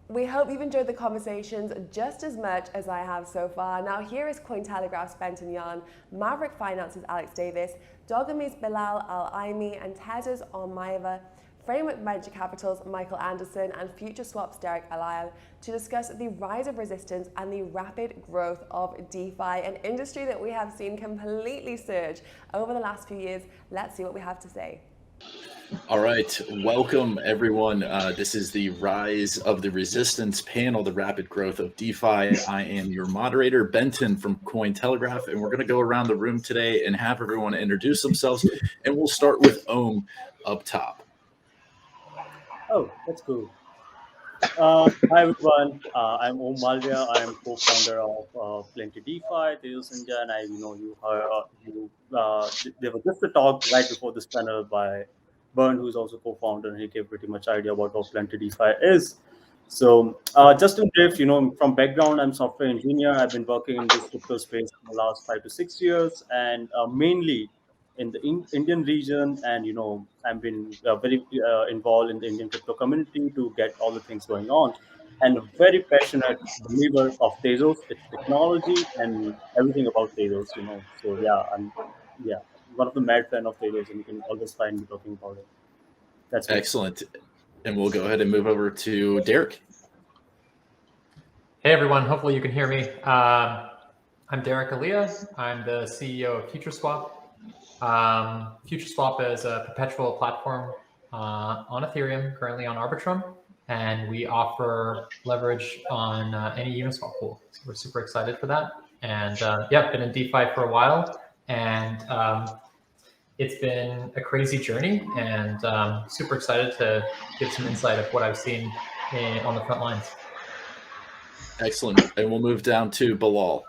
We hope you've enjoyed the conversations just as much as I have so far. Now here is Cointelegraph's Benton Yaun, Mavryk Finance's Alex Davis, Dogami's Bilal Alamy, and Tezos on Malviya, Framework Venture Capital's Michael Anderson, and Futureswap's Derek Alia to discuss the rise of resistance and the rapid growth of DeFi, an industry that we have seen completely surge over the last few years. Let's see what we have to say. All right, welcome everyone. This is the Rise of the Resistance panel, the rapid growth of DeFi. I am your moderator, Benton from Cointelegraph, and we're going to go around the room today and have everyone introduce themselves. And we'll start with Om up top. Oh, that's cool. Hi everyone, I'm Om Malviya. I'm co-founder of Plenty DeFi, Tezos India, and I know there was just a talk right before this panel by Bern, who's also co-founder, and he gave pretty much idea about what Plenty DeFi is. So just in brief, from background, I'm software engineer. I've been working in this crypto space for the last 5 to 6 years, and mainly in the Indian region, and I've been very involved in the Indian crypto community to get all the things going on, and a very passionate believer of Tezos, its technology, and everything about Tezos. So I'm one of the mad fan of Tezos, and you can always find me talking about it. That's me. Excellent. And we'll go ahead and move over to Derek. Hey everyone, hopefully you can hear me. I'm Derek Alia. I'm the CEO of Futureswap. Futureswap is a perpetual platform on Ethereum, currently on Arbitrum, and we offer leverage on any Uniswap pool. So we're super excited for that. And been in DeFi for a while, and it's been a crazy journey, and super excited to give some insight of what I've seen on the front lines. Excellent. And we'll move down to Bilal.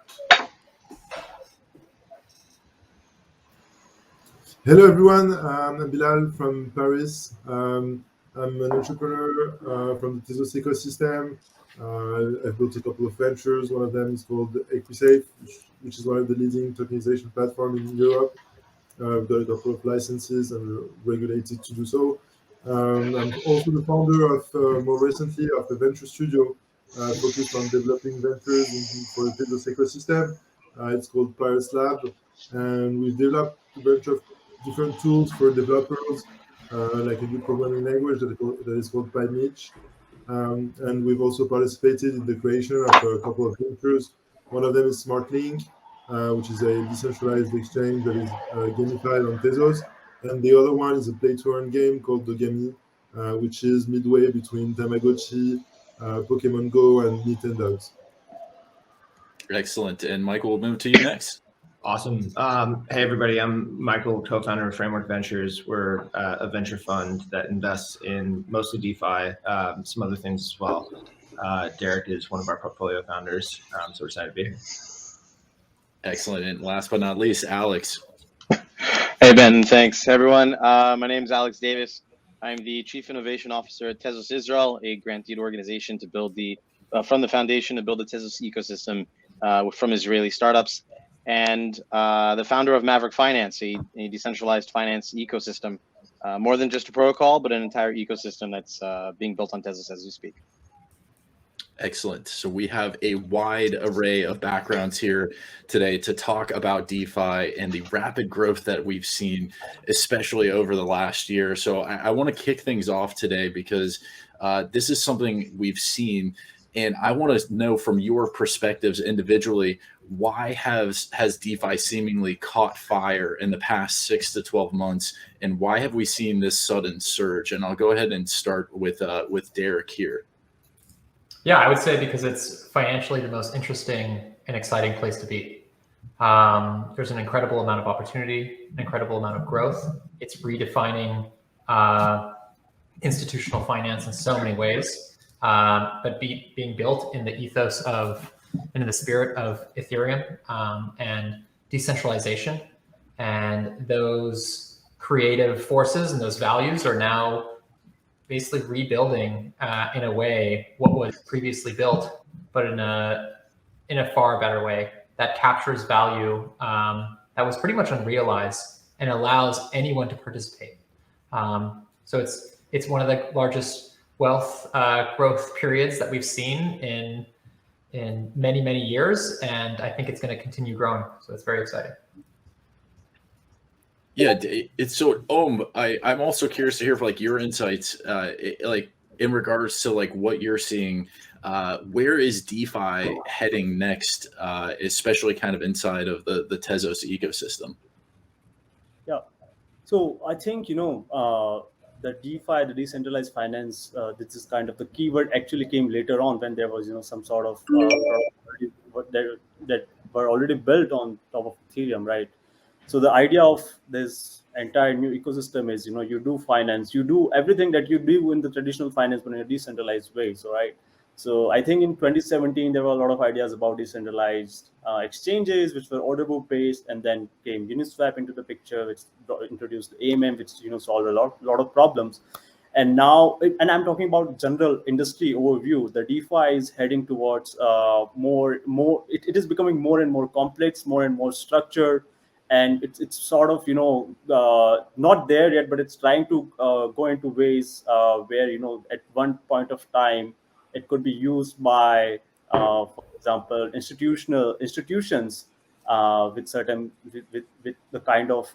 Hello everyone, I'm Bilal from Paris. I'm an entrepreneur from the Tezos ecosystem. I've built a couple of ventures. One of them is called EquiSafe, which is one of the leading tokenization platforms in Europe. I've got a couple of licenses and we're regulated to do so. I'm also the founder of, more recently, of a venture studio focused on developing ventures for the Tezos ecosystem. It's called Paris Lab, and we've developed a bunch of different tools for developers, like a new programming language that is called PyNiche. And we've also participated in the creation of a couple of ventures. One of them is SmartLink, which is a decentralized exchange that is gamified on Tezos. And the other one is a play-to-earn game called Dogami, which is midway between Tamagotchi, Pokemon Go, and Nintendo. Excellent. And Michael, we'll move to you next. Awesome. Hey, everybody. I'm Michael, co-founder of Framework Ventures. We're a venture fund that invests in mostly DeFi, some other things as well. Derek is one of our portfolio founders, so we're excited to be here. Excellent. And last but not least, Alex. Hey, Ben. Thanks, Hey, everyone. My name is Alex Davis. I'm the Chief Innovation Officer at Tezos Israel, a granted organization to build from the foundation to build the Tezos ecosystem from Israeli startups. And the founder of Mavryk Finance, a decentralized finance ecosystem, more than just a protocol, but an entire ecosystem that's being built on Tezos as we speak. Excellent. So we have a wide array of backgrounds here today to talk about DeFi and the rapid growth that we've seen, especially over the last year. So I want to kick things off today because this is something we've seen, and I want to know from your perspectives individually, why has DeFi seemingly caught fire in the past 6 to 12 months, and why have we seen this sudden surge? And I'll go ahead and start with Derek here. Yeah, I would say because it's financially the most interesting and exciting place to be. There's an incredible amount of opportunity, an incredible amount of growth. It's redefining institutional finance in so many ways, but being built in the ethos of and in the spirit of Ethereum and decentralization. And those creative forces and those values are now basically rebuilding in a way what was previously built, but in a far better way that captures value that was pretty much unrealized and allows anyone to participate. So it's one of the largest wealth growth periods that we've seen in many, many years. And I think it's going to continue growing. So it's very exciting. Yeah, it's so. I'm also curious to hear like your insights, like in regards to like what you're seeing. Where is DeFi heading next, especially kind of inside of the Tezos ecosystem? Yeah, so I think the DeFi, the decentralized finance. This is kind of the keyword actually came later on when there was some sort of that were already built on top of Ethereum, right? So the idea of this entire new ecosystem is you do finance, you do everything that you do in the traditional finance but in a decentralized way. So right, so I think in 2017 there were a lot of ideas about decentralized exchanges which were order book based, and then came Uniswap into the picture, which introduced AMM, which solved a lot of problems. And now, and I'm talking about general industry overview, the DeFi is heading towards more. It is becoming more and more complex, more and more structured, and it's sort of not there yet, but it's trying to go into ways where at one point of time it could be used by for example institutions with certain with the kind of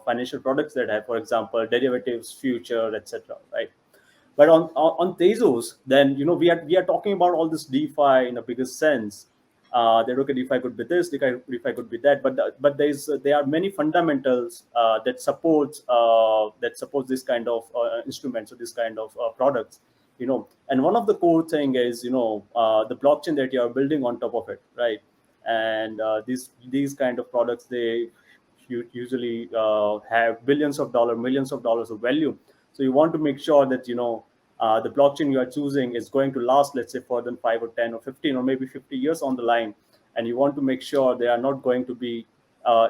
financial products that have, for example, derivatives, future, etc., right? But on Tezos, then we are talking about all this DeFi in a bigger sense. That okay, DeFi could be this, DeFi could be that, but there are many fundamentals that supports this kind of instruments or this kind of products, And one of the core thing is the blockchain that you are building on top of it, right? And these kind of products, they usually have billions of dollars, millions of dollars of value. So you want to make sure that the blockchain you are choosing is going to last, let's say, for than 5 or 10 or 15 or maybe 50 years on the line. And you want to make sure there are not going to be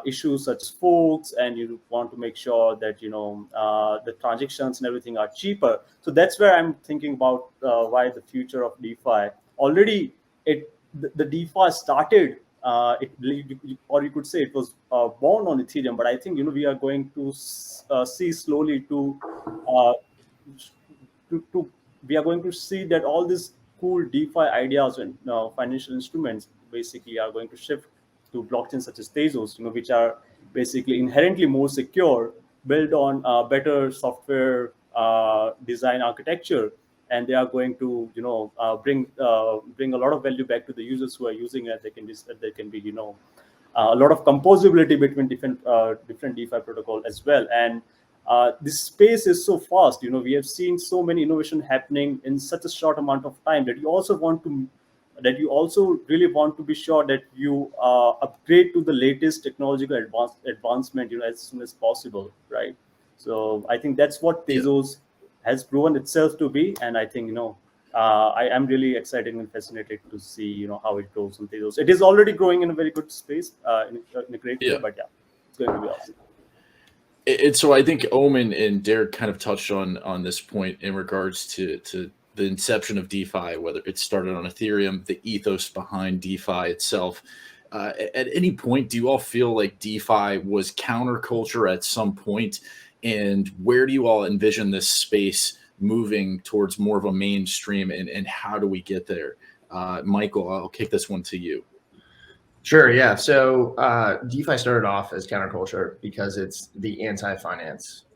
issues such as forks, and you want to make sure that the transactions and everything are cheaper. So that's where I'm thinking about why the future of DeFi. Already, the DeFi started. Or you could say it was born on Ethereum, but I think we are going to see slowly to we are going to see that all these cool DeFi ideas and financial instruments basically are going to shift to blockchains such as Tezos, which are basically inherently more secure, built on better software design architecture, and they are going to bring a lot of value back to the users who are using it. They can be a lot of composability between different DeFi protocol as well. And this space is so fast. We have seen so many innovation happening in such a short amount of time that you also really want to be sure that you upgrade to the latest technological advancement as soon as possible, right? So I think that's what Tezos has proven itself to be, and I think I am really excited and fascinated to see how it grows on Tezos. It is already growing in a very good space, in a great way, but yeah, it's going to be awesome. And so I think Omen and Derek kind of touched on this point in regards to the inception of DeFi, whether it started on Ethereum, the ethos behind DeFi itself. At any point, do you all feel like DeFi was counterculture at some point? And where do you all envision this space moving towards more of a mainstream, and how do we get there? Michael, I'll kick this one to you. Sure, yeah. So DeFi started off as counterculture because it's the anti-finance,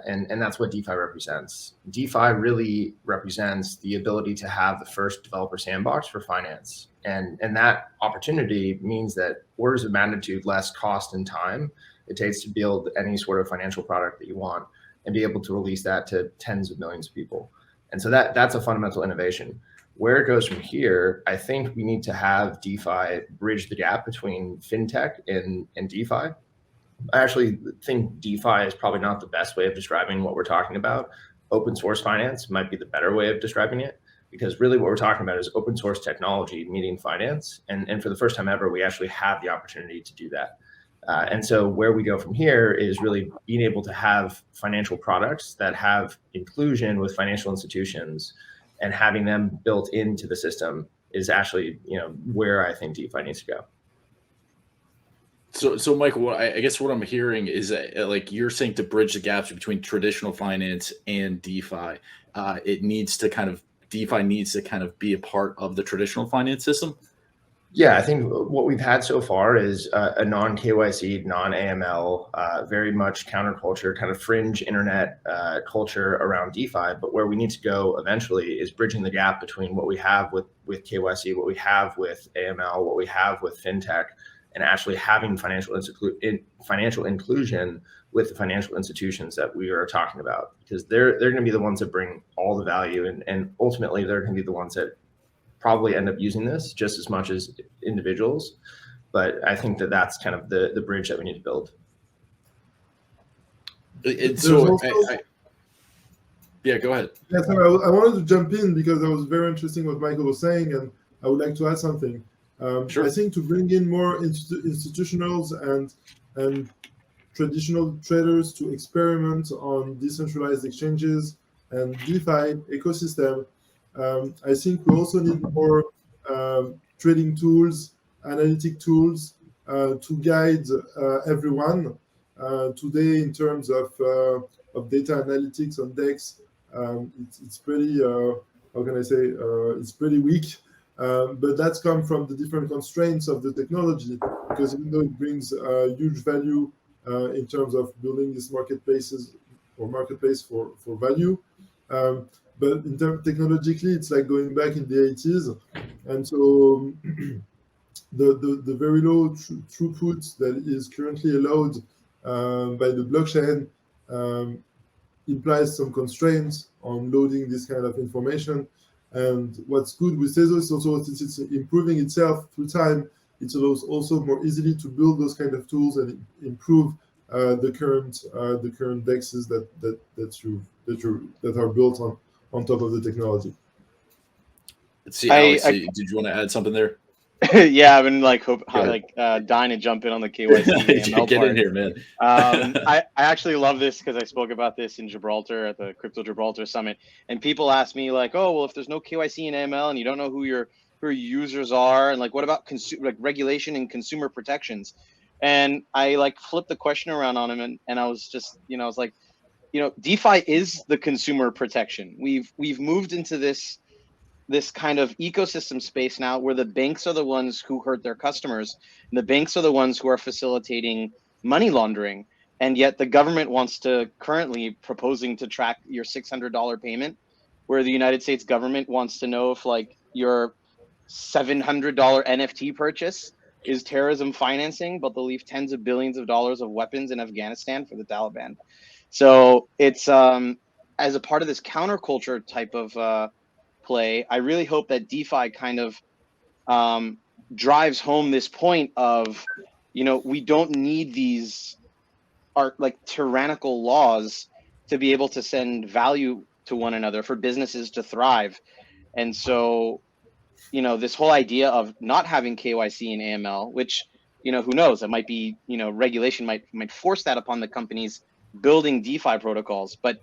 and that's what DeFi represents. DeFi really represents the ability to have the first developer sandbox for finance. And that opportunity means that orders of magnitude less cost and time it takes to build any sort of financial product that you want and be able to release that to tens of millions of people. And so that's a fundamental innovation. Where it goes from here, I think we need to have DeFi bridge the gap between fintech and DeFi. I actually think DeFi is probably not the best way of describing what we're talking about. Open source finance might be the better way of describing it, because really what we're talking about is open source technology meeting finance. And for the first time ever, we actually have the opportunity to do that. And so where we go from here is really being able to have financial products that have inclusion with financial institutions, and having them built into the system is actually, where I think DeFi needs to go. So Michael, I guess what I'm hearing is that, like, you're saying to bridge the gaps between traditional finance and DeFi, it needs to kind of DeFi needs to kind of be a part of the traditional finance system. Yeah, I think what we've had so far is a non-KYC, non-AML, very much counterculture, kind of fringe internet culture around DeFi. But where we need to go eventually is bridging the gap between what we have with KYC, what we have with AML, what we have with fintech, and actually having financial inclusion with the financial institutions that we are talking about, because they're going to be the ones that bring all the value, and ultimately they're going to be the ones that probably end up using this just as much as individuals. But I think that that's kind of the bridge that we need to build. So yeah, go ahead. Yeah, so I wanted to jump in because that was very interesting what Michael was saying, and I would like to add something. Sure. I think to bring in more institutionals and traditional traders to experiment on decentralized exchanges and DeFi ecosystem, I think we also need more trading tools, analytic tools to guide everyone. Today, in terms of data analytics on DEX, it's pretty, how can I say, it's pretty weak. But that's come from the different constraints of the technology, because even though it brings huge value in terms of building these marketplaces or marketplace for value, but in terms technologically, it's like going back in the 80s, and so the very low throughput that is currently allowed by the blockchain implies some constraints on loading this kind of information. And what's good with Tezos also is it's improving itself through time. It allows also more easily to build those kind of tools and improve the current DEXs that are built on top of the technology. Let's see, Alex, did you want to add something there? Yeah, I've been like dying to jump in on the KYC AML Get part. in here, man. I actually love this because I spoke about this in Gibraltar at the Crypto Gibraltar Summit, and people ask me like, "Oh, well, if there's no KYC in AML and you don't know who your users are, and like, what about regulation and consumer protections?" And I like flipped the question around on him, and I was just, I was like, DeFi is the consumer protection. We've moved into this kind of ecosystem space now where the banks are the ones who hurt their customers, and the banks are the ones who are facilitating money laundering. And yet the government wants to currently proposing to track your $600 payment, where the United States government wants to know if like your $700 NFT purchase is terrorism financing, but they'll leave tens of billions of dollars of weapons in Afghanistan for the Taliban. So it's as a part of this counterculture type of play, I really hope that DeFi kind of drives home this point of, we don't need these like tyrannical laws to be able to send value to one another for businesses to thrive. And so, this whole idea of not having KYC and AML, which, who knows, it might be, regulation might force that upon the companies building DeFi protocols, but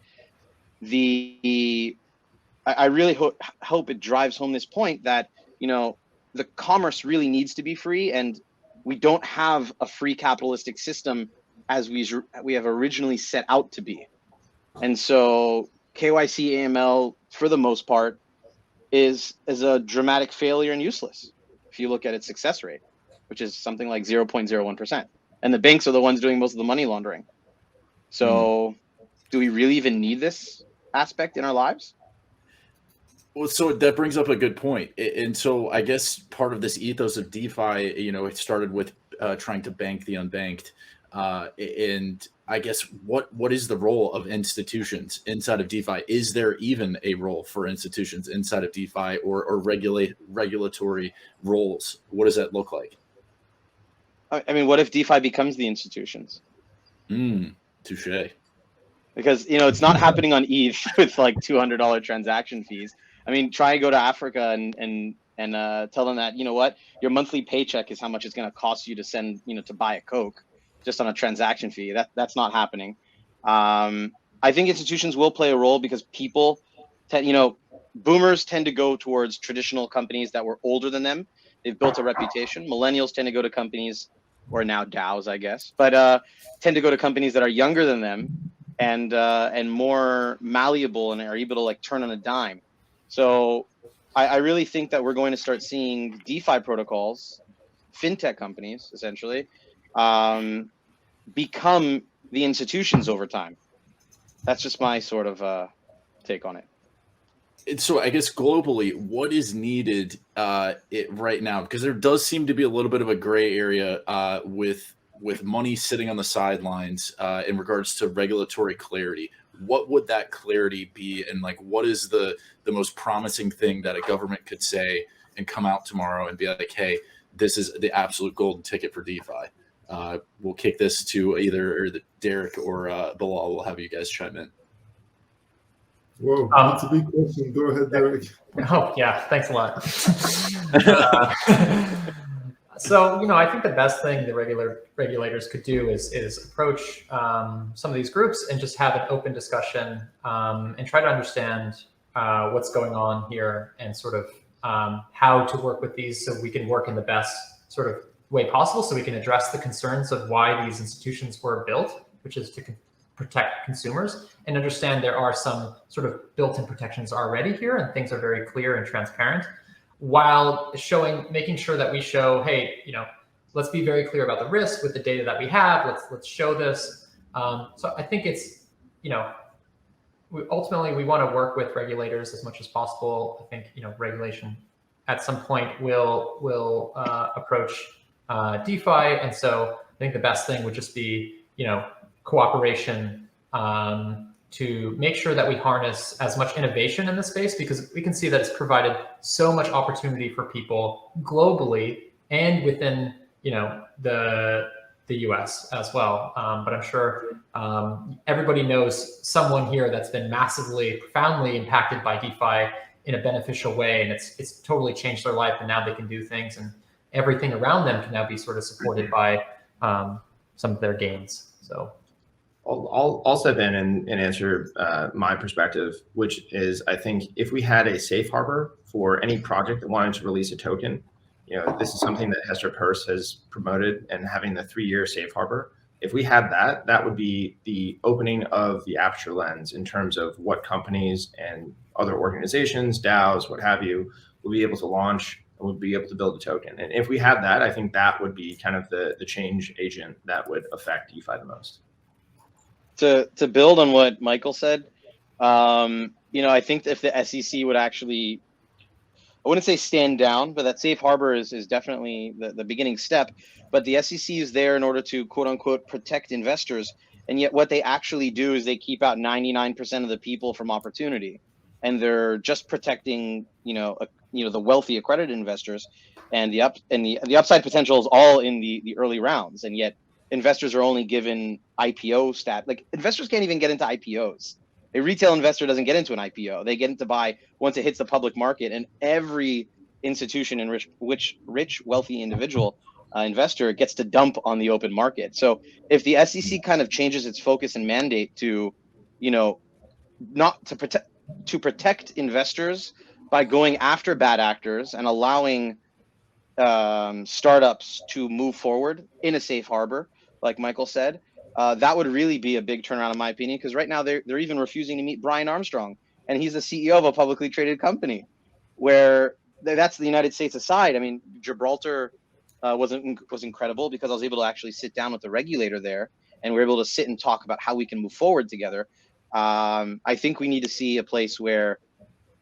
I really hope it drives home this point that, the commerce really needs to be free, and we don't have a free capitalistic system as we have originally set out to be. And so KYC AML, for the most part, is a dramatic failure and useless if you look at its success rate, which is something like 0.01%. And the banks are the ones doing most of the money laundering. So do we really even need this aspect in our lives? Well, so that brings up a good point. And so I guess part of this ethos of DeFi, it started with trying to bank the unbanked. And I guess what is the role of institutions inside of DeFi? Is there even a role for institutions inside of DeFi or regulatory roles? What does that look like? I mean, what if DeFi becomes the institutions? Touche. Because, it's not happening on ETH with like $200 transaction fees. I mean, try and go to Africa and tell them that, what, your monthly paycheck is how much it's going to cost you to send, to buy a Coke just on a transaction fee. That's not happening. I think institutions will play a role because people boomers tend to go towards traditional companies that were older than them. They've built a reputation. Millennials tend to go to companies or now DAOs, I guess, but tend to go to companies that are younger than them and more malleable and are able to like turn on a dime. So I really think that we're going to start seeing DeFi protocols, fintech companies, essentially, become the institutions over time. That's just my sort of take on it. So I guess globally, what is needed right now? Because there does seem to be a little bit of a gray area with money sitting on the sidelines in regards to regulatory clarity. What would that clarity be, and like what is the most promising thing that a government could say and come out tomorrow and be like, hey, this is the absolute golden ticket for DeFi? We'll kick this to either Derek or Bilal. We'll have you guys chime in. Whoa, that's a big question. Go ahead, Derek. Oh, yeah. Thanks a lot. So, I think the best thing the regulators could do is approach some of these groups and just have an open discussion and try to understand what's going on here and sort of how to work with these so we can work in the best sort of way possible, so we can address the concerns of why these institutions were built, which is to protect consumers, and understand there are some sort of built-in protections already here and things are very clear and transparent, while making sure that we show, hey, let's be very clear about the risk with the data that we have. Let's show this. So I think it's, ultimately we want to work with regulators as much as possible. I think, regulation at some point will approach DeFi. And so I think the best thing would just be, cooperation to make sure that we harness as much innovation in the space, because we can see that it's provided so much opportunity for people globally and within, the US as well. But I'm sure everybody knows someone here that's been massively, profoundly impacted by DeFi in a beneficial way, and it's totally changed their life, and now they can do things, and everything around them can now be sort of supported by some of their gains. So I'll step in and answer my perspective, which is, I think if we had a safe harbor for any project that wanted to release a token, this is something that Hester Peirce has promoted, and having the 3-year safe harbor. If we had that, that would be the opening of the aperture lens in terms of what companies and other organizations, DAOs, what have you, will be able to launch and would be able to build a token. And if we had that, I think that would be kind of the change agent that would affect DeFi the most. To build on what Michael said, I think if the SEC would actually, I wouldn't say stand down, but that safe harbor is definitely the beginning step. But the SEC is there in order to, quote unquote, protect investors. And yet what they actually do is they keep out 99% of the people from opportunity. And they're just protecting, the wealthy accredited investors, and the upside potential is all in the early rounds. And yet investors are only given IPO like investors can't even get into IPOs. A retail investor doesn't get into an IPO. They get into buy once it hits the public market, and every institution and rich, wealthy individual investor gets to dump on the open market. So if the SEC kind of changes its focus and mandate to, not to protect investors by going after bad actors and allowing startups to move forward in a safe harbor, like Michael said, that would really be a big turnaround, in my opinion, because right now they're even refusing to meet Brian Armstrong, and he's the CEO of a publicly traded company, where that's the United States aside. I mean, Gibraltar was incredible because I was able to actually sit down with the regulator there, and we were able to sit and talk about how we can move forward together. I think we need to see a place where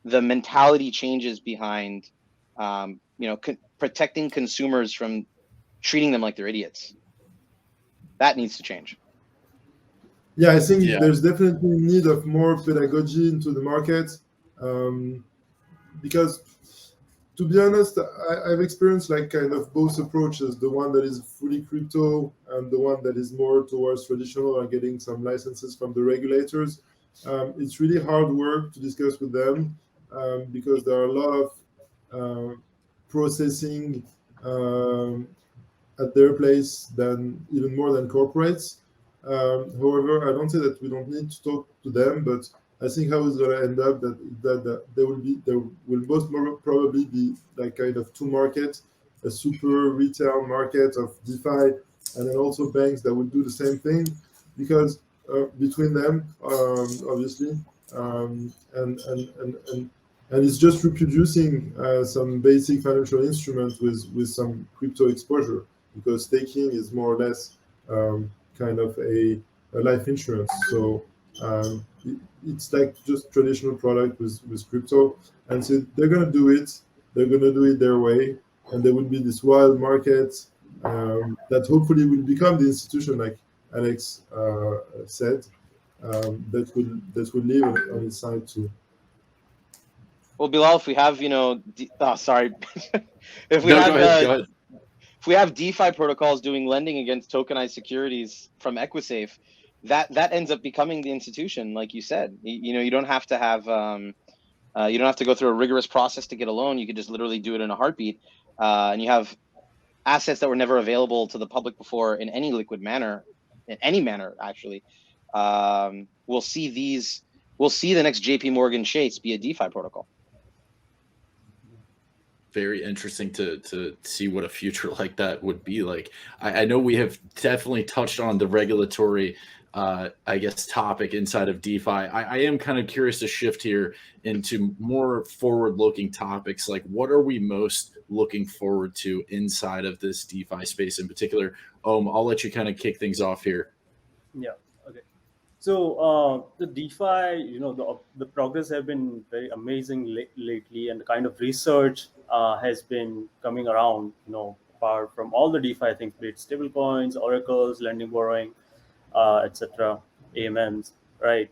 the mentality changes behind, protecting consumers from treating them like they're idiots. That needs to change. Yeah, I think there's definitely need of more pedagogy into the market, because, to be honest, I've experienced like kind of both approaches, the one that is fully crypto and the one that is more towards traditional and getting some licenses from the regulators. It's really hard work to discuss with them because there are a lot of processing at their place even more than corporates. However, I don't say that we don't need to talk to them, but I think how it's going to end up that there will most probably be like kind of two markets, a super retail market of DeFi and then also banks that would do the same thing, because between them, obviously, and it's just reproducing some basic financial instrument with some crypto exposure, because staking is more or less kind of a life insurance. So it's like just traditional product with crypto, and so they're gonna do it. They're gonna do it their way, and there will be this wild market that hopefully will become the institution, like Alex said, that will live on its side too. Well, Bilal, if we have, sorry, if we No, have, go ahead. if we have DeFi protocols doing lending against tokenized securities from Equisafe, that ends up becoming the institution, like you said. You don't have to have, you don't have to go through a rigorous process to get a loan. You could just literally do it in a heartbeat, and you have assets that were never available to the public before in any liquid manner, in any manner actually. We'll see the next JP Morgan Chase be a DeFi protocol. Very interesting to see what a future like that would be like. I know we have definitely touched on the regulatory, I guess, topic inside of DeFi. I am kind of curious to shift here into more forward-looking topics. Like, what are we most looking forward to inside of this DeFi space in particular? I'll let you kind of kick things off here. Yeah. Okay. So the DeFi, the progress have been very amazing lately, and the kind of research has been coming around. Apart from all the DeFi things, be it stable coins, oracles, lending, borrowing, etc., AMMs, right?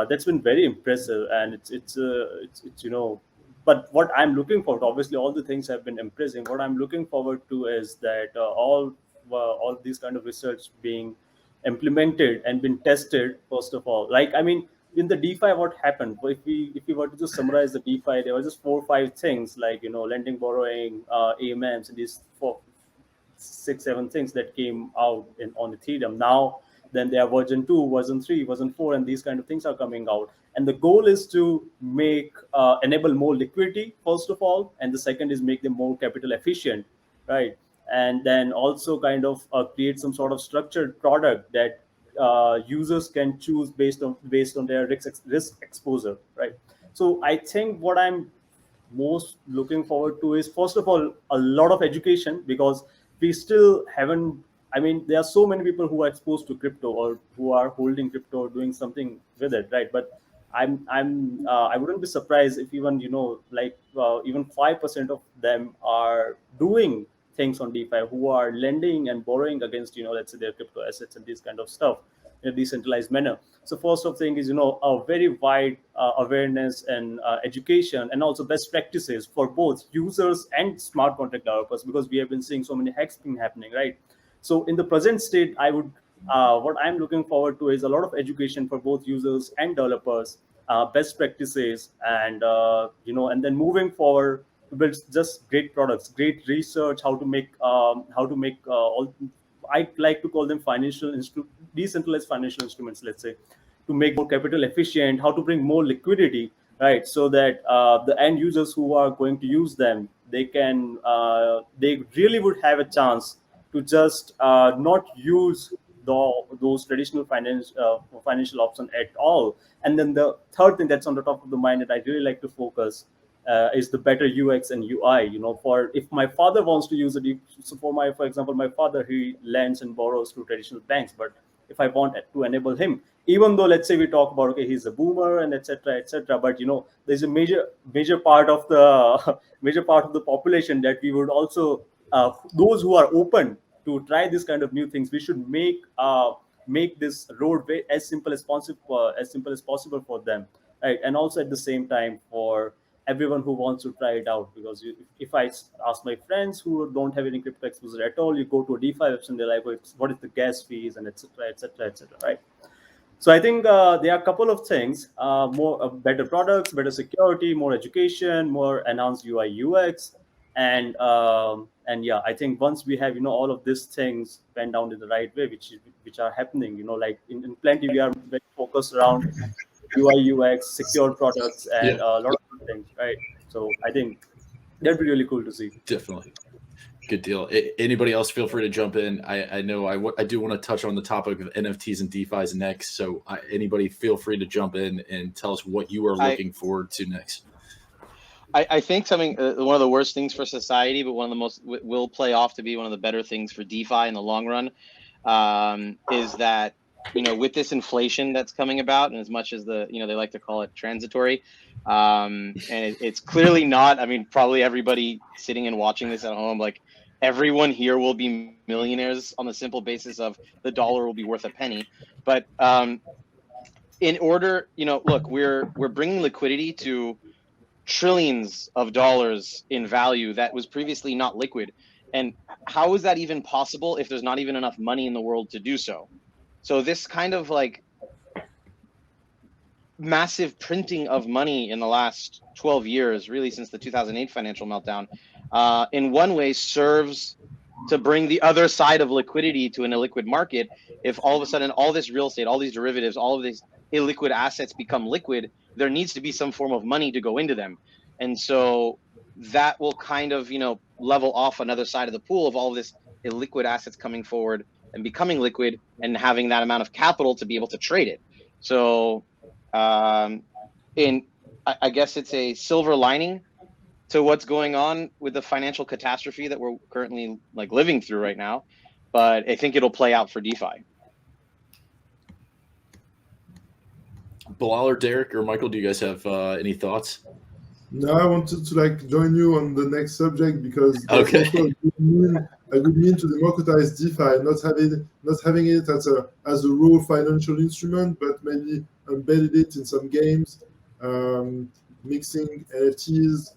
That's been very impressive, and it's But what I'm looking forward to, obviously, all the things have been impressive. What I'm looking forward to is that all these kind of research being implemented and been tested. First of all, in the DeFi, what happened? If we were to just summarize the DeFi, there were just 4 or 5 things, like lending, borrowing, AMMs, and these 4, 6, 7 things that came out on Ethereum. Now, then there are version 2, version 3, version 4, and these kind of things are coming out. And the goal is to enable more liquidity, first of all, and the second is make them more capital efficient, right? And then also kind of create some sort of structured product that users can choose based on their risk exposure, right? So I think what I'm most looking forward to is, first of all, a lot of education, because we still haven't. There are so many people who are exposed to crypto or who are holding crypto or doing something with it, right? But I wouldn't be surprised if even even 5% of them are doing things on DeFi, who are lending and borrowing against let's say their crypto assets and this kind of stuff in a decentralized manner. So first of thing is a very wide awareness and education, and also best practices for both users and smart contract developers, because we have been seeing so many hacks being happening, right? So in the present state, I would what I'm looking forward to is a lot of education for both users and developers, best practices, and and then moving forward to build just great products, great research, how to make all, I like to call them decentralized financial instruments, let's say, to make more capital efficient, how to bring more liquidity, right? So that the end users who are going to use them, they really would have a chance to just not use those traditional financial options at all. And then the third thing that's on the top of the mind that I really like to focus is the better UX and UI. For if my father wants to use it, so for example, my father, he lends and borrows through traditional banks. But if I want to enable him, even though let's say we talk about, okay, he's a boomer and etc., but there's a major part of the population that we would also those who are open to try this kind of new things, we should make this road as simple as possible for them, right? And also at the same time for everyone who wants to try it out, because if I ask my friends who don't have any crypto exposure at all, you go to a DeFi website and they're like, what is the gas fees and etc., right? So I think there are a couple of things: better products, better security, more education, more enhanced UI UX, and yeah, I think once we have all of these things went down in the right way, which are happening, like in Plenty, we are very focused around UI UX, secure products, and a lot of things, right? So I think that'd be really cool to see. Definitely. Good deal. Anybody else, feel free to jump in. I know I do want to touch on the topic of NFTs and DeFis next. So anybody feel free to jump in and tell us what you are looking forward to next. I think something, one of the worst things for society, but one of the most, will play off to be one of the better things for DeFi in the long run, is that, with this inflation that's coming about, and as much as they like to call it transitory, and it's clearly not. I mean, probably everybody sitting and watching this at home, like everyone here will be millionaires on the simple basis of the dollar will be worth a penny. But in order, look, we're bringing liquidity to trillions of dollars in value that was previously not liquid. And how is that even possible if there's not even enough money in the world to do so? So this kind of like massive printing of money in the last 12 years, really since the 2008 financial meltdown, in one way serves to bring the other side of liquidity to an illiquid market. If all of a sudden all this real estate, all these derivatives, all of these illiquid assets become liquid, there needs to be some form of money to go into them. And so that will kind of, level off another side of the pool of all of this illiquid assets coming forward and becoming liquid and having that amount of capital to be able to trade it. So I guess it's a silver lining to what's going on with the financial catastrophe that we're currently like living through right now. But I think it'll play out for DeFi. Bilal or Derek or Michael, do you guys have any thoughts? No, I wanted to join you on the next subject because that's Okay. also a good mean to democratize DeFi, not having it as a raw financial instrument, but maybe embedded it in some games, mixing NFTs,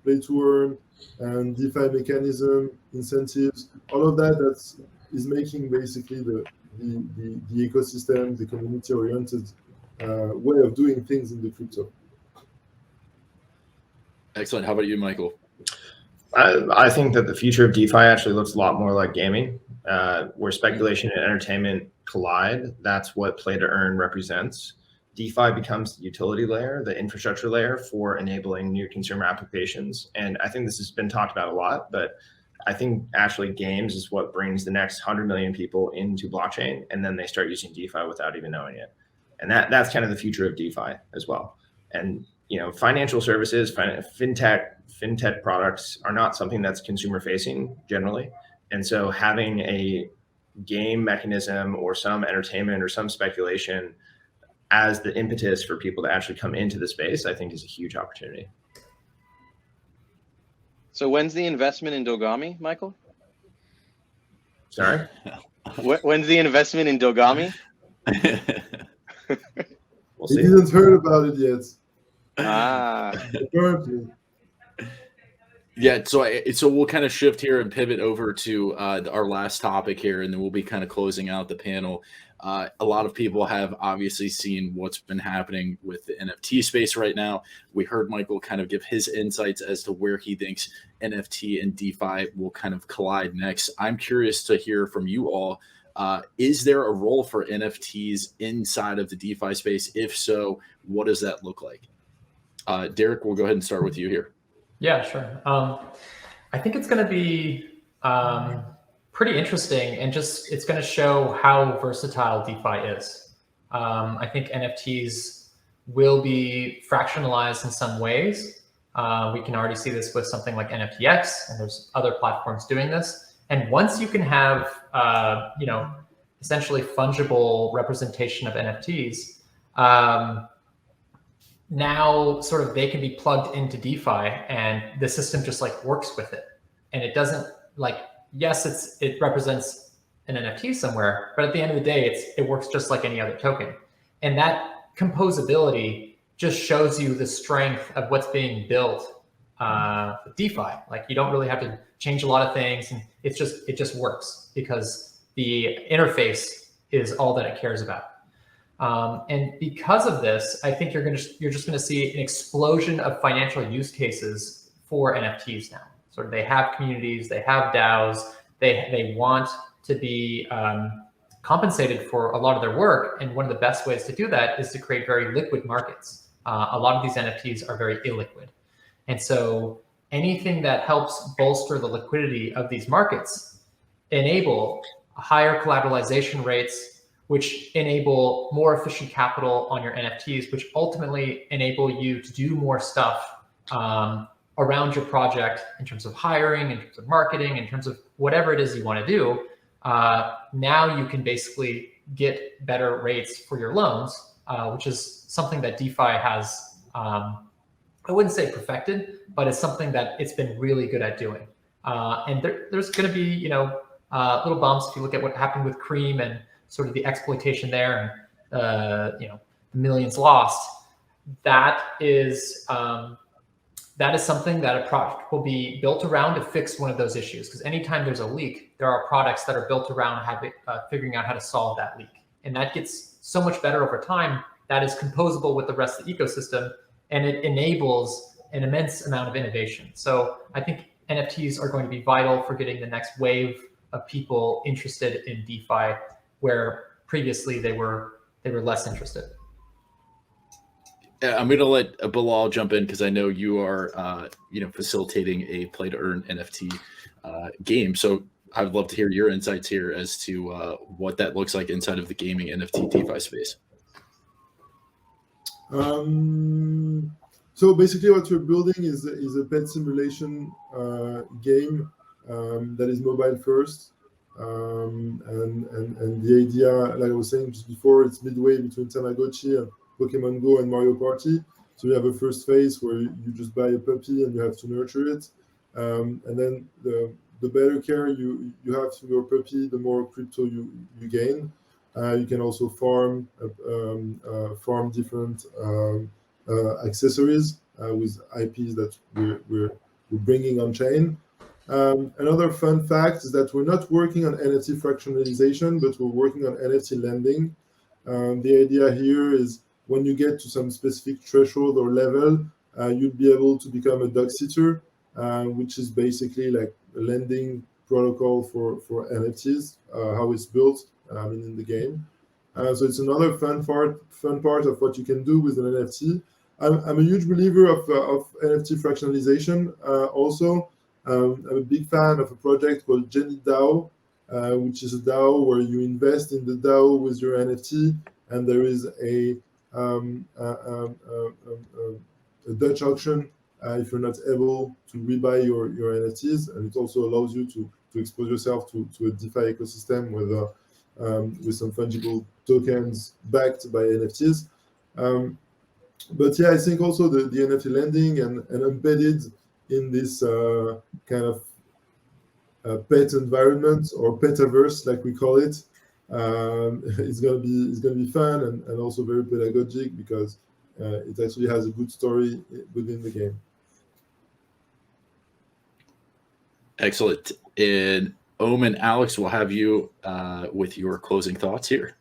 play to earn, and DeFi mechanism, incentives, all of that is making basically the ecosystem, the community-oriented way of doing things in the crypto. Excellent. How about you, Michael? I think that the future of DeFi actually looks a lot more like gaming, where speculation and entertainment collide. That's what play to earn represents. DeFi becomes the utility layer, the infrastructure layer for enabling new consumer applications. And I think this has been talked about a lot, but I think actually games is what brings the next 100 million people into blockchain, and then they start using DeFi without even knowing it. And that's kind of the future of DeFi as well. And financial services, fintech products are not something that's consumer facing generally. And so having a game mechanism or some entertainment or some speculation as the impetus for people to actually come into the space, I think is a huge opportunity. So when's the investment in Dogami, Michael? Sorry? When's the investment in Dogami? We'll He see. didn't heard about it yet. Yeah, so we'll kind of shift here and pivot over to our last topic here, and then we'll be kind of closing out the panel. A lot of people have obviously seen what's been happening with the NFT space right now. We heard Michael kind of give his insights as to where he thinks NFT and DeFi will kind of collide next. I'm curious to hear from you all. Is there a role for NFTs inside of the DeFi space? If so, what does that look like? Derek, we'll go ahead and start with you here. Yeah, sure. I think it's going to be pretty interesting, and it's going to show how versatile DeFi is. I think NFTs will be fractionalized in some ways. We can already see this with something like NFTX, and there's other platforms doing this. And once you can have, essentially fungible representation of NFTs, now sort of they can be plugged into DeFi and the system just works with it. And it doesn't yes, it represents an NFT somewhere, but at the end of the day, it works just like any other token. And that composability just shows you the strength of what's being built with DeFi. You don't really have to change a lot of things, and it just works because the interface is all that it cares about. And because of this, I think you're just going to see an explosion of financial use cases for NFTs now. So they have communities, they have DAOs, they want to be compensated for a lot of their work. And one of the best ways to do that is to create very liquid markets. A lot of these NFTs are very illiquid. And so anything that helps bolster the liquidity of these markets enable higher collateralization rates, which enable more efficient capital on your NFTs, which ultimately enable you to do more stuff around your project in terms of hiring, in terms of marketing, in terms of whatever it is you want to do. Now you can basically get better rates for your loans, which is something that DeFi has, I wouldn't say perfected, but it's something that it's been really good at doing. And there's going to be, little bumps if you look at what happened with Cream and sort of the exploitation there and, the millions lost. That is something that a project will be built around to fix one of those issues. Because anytime there's a leak, there are products that are built around figuring out how to solve that leak. And that gets so much better over time. That is composable with the rest of the ecosystem, and it enables an immense amount of innovation. So I think NFTs are going to be vital for getting the next wave of people interested in DeFi, where previously they were less interested. I'm going to let Bilal jump in because I know you are, facilitating a play to earn NFT game. So I would love to hear your insights here as to what that looks like inside of the gaming NFT DeFi space. So basically, what we're building is a pet simulation game that is mobile first, and the idea, like I was saying just before, it's midway between Tamagotchi and Pokemon Go and Mario Party. So you have a first phase where you just buy a puppy and you have to nurture it, and then the better care you have for your puppy, the more crypto you gain. You can also farm different accessories with IPs that we're bringing on chain. Another fun fact is that we're not working on NFT fractionalization, but we're working on NFT lending. The idea here is when you get to some specific threshold or level, you'll be able to become a dog sitter, which is basically like a lending protocol for NFTs, how it's built in the game. So it's another fun part of what you can do with an NFT. I'm a huge believer of NFT fractionalization. Also, I'm a big fan of a project called Jenny DAO, which is a DAO where you invest in the DAO with your NFT, and there is a Dutch auction if you're not able to rebuy your NFTs, and it also allows you to expose yourself to a DeFi ecosystem with some fungible tokens backed by NFTs. But yeah, I think also the NFT lending and embedded in this kind of pet environment or petaverse, like we call it, it's gonna be fun and also very pedagogic because it actually has a good story within the game. Excellent. And Omen, Alex, we'll have you with your closing thoughts here.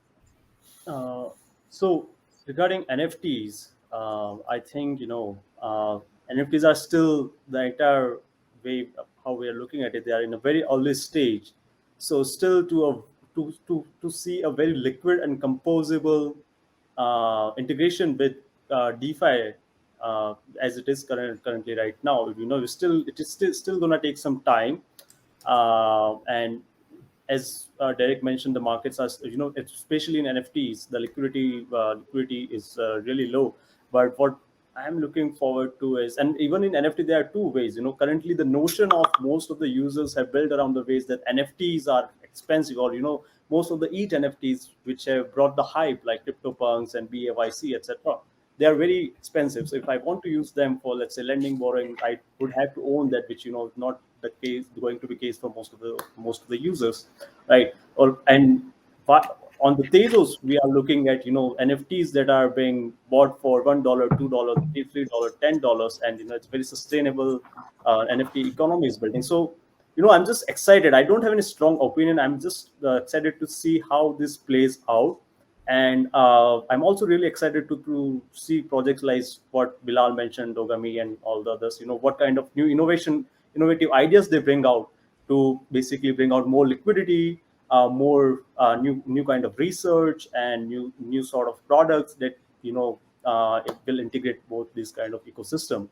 So regarding NFTs, I think NFTs are still the entire way of how we are looking at it. They are in a very early stage, so still to see a very liquid and composable integration with DeFi as it is currently right now. It is still going to take some time, and as Derek mentioned, the markets are, especially in NFTs, the liquidity is really low. But what I'm looking forward to is, and even in NFT, there are two ways. Currently the notion of most of the users have built around the ways that NFTs are expensive, or most of the ETH NFTs, which have brought the hype, like CryptoPunks and BAYC, etc. They are very expensive. So if I want to use them for, let's say, lending, borrowing, I would have to own that, which not the case going to be case for most of the users, right? On the Tezos, we are looking at NFTs that are being bought for $1, $2, $3, $10, and it's very sustainable NFT economy is building. So I'm just excited. I don't have any strong opinion. I'm just excited to see how this plays out. And I'm also really excited to see projects like what Bilal mentioned, Dogami and all the others, what kind of innovative ideas they bring out to basically bring out more liquidity, more new kind of research and new sort of products that it will integrate both this kind of ecosystem.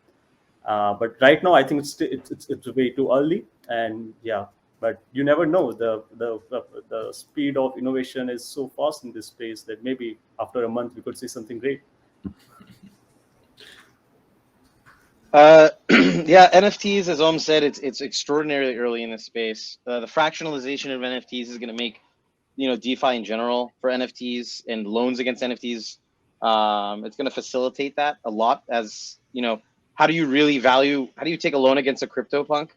But right now, I think it's way too early, and yeah. But you never know. The speed of innovation is so fast in this space that maybe after a month we could see something great. Yeah, NFTs, as Om said, it's extraordinarily early in this space. The fractionalization of NFTs is going to make, DeFi in general for NFTs and loans against NFTs. It's going to facilitate that a lot. As how do you take a loan against a CryptoPunk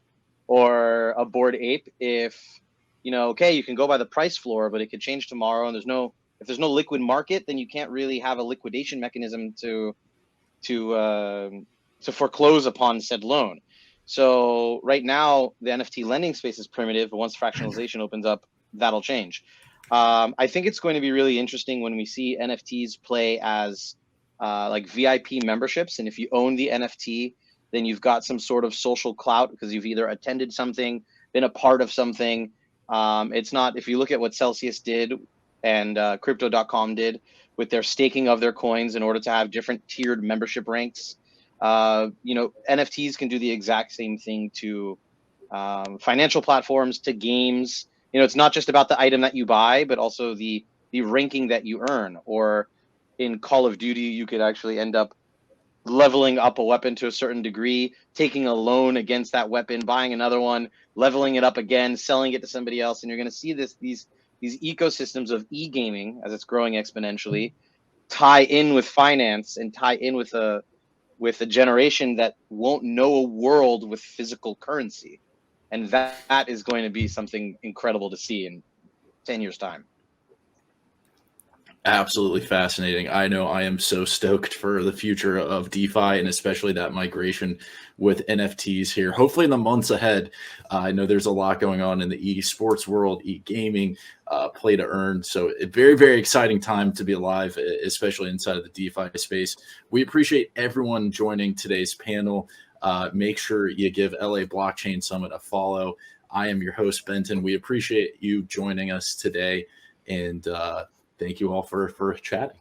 or a Bored Ape if okay, you can go by the price floor, but it could change tomorrow, and if there's no liquid market, then you can't really have a liquidation mechanism to foreclose upon said loan. So right now, the NFT lending space is primitive, but once fractionalization opens up, that'll change. I think it's going to be really interesting when we see NFTs play as like VIP memberships. And if you own the NFT, then you've got some sort of social clout because you've either attended something, been a part of something. It's not, if you look at what Celsius did and Crypto.com did with their staking of their coins in order to have different tiered membership ranks, NFTs can do the exact same thing to financial platforms, to games. It's not just about the item that you buy, but also the ranking that you earn. Or in Call of Duty, you could actually end up leveling up a weapon to a certain degree, taking a loan against that weapon, buying another one, leveling it up again, selling it to somebody else. And you're going to see these ecosystems of e-gaming, as it's growing exponentially, tie in with finance and tie in with a generation that won't know a world with physical currency. And that is going to be something incredible to see in 10 years' time. Absolutely fascinating. I know I am so stoked for the future of DeFi and especially that migration with NFTs here. Hopefully in the months ahead. I know there's a lot going on in the esports world, e-gaming, play to earn. So a very, very exciting time to be alive, especially inside of the DeFi space. We appreciate everyone joining today's panel. Make sure you give LA Blockchain Summit a follow. I am your host, Benton. We appreciate you joining us today. And thank you all for chatting.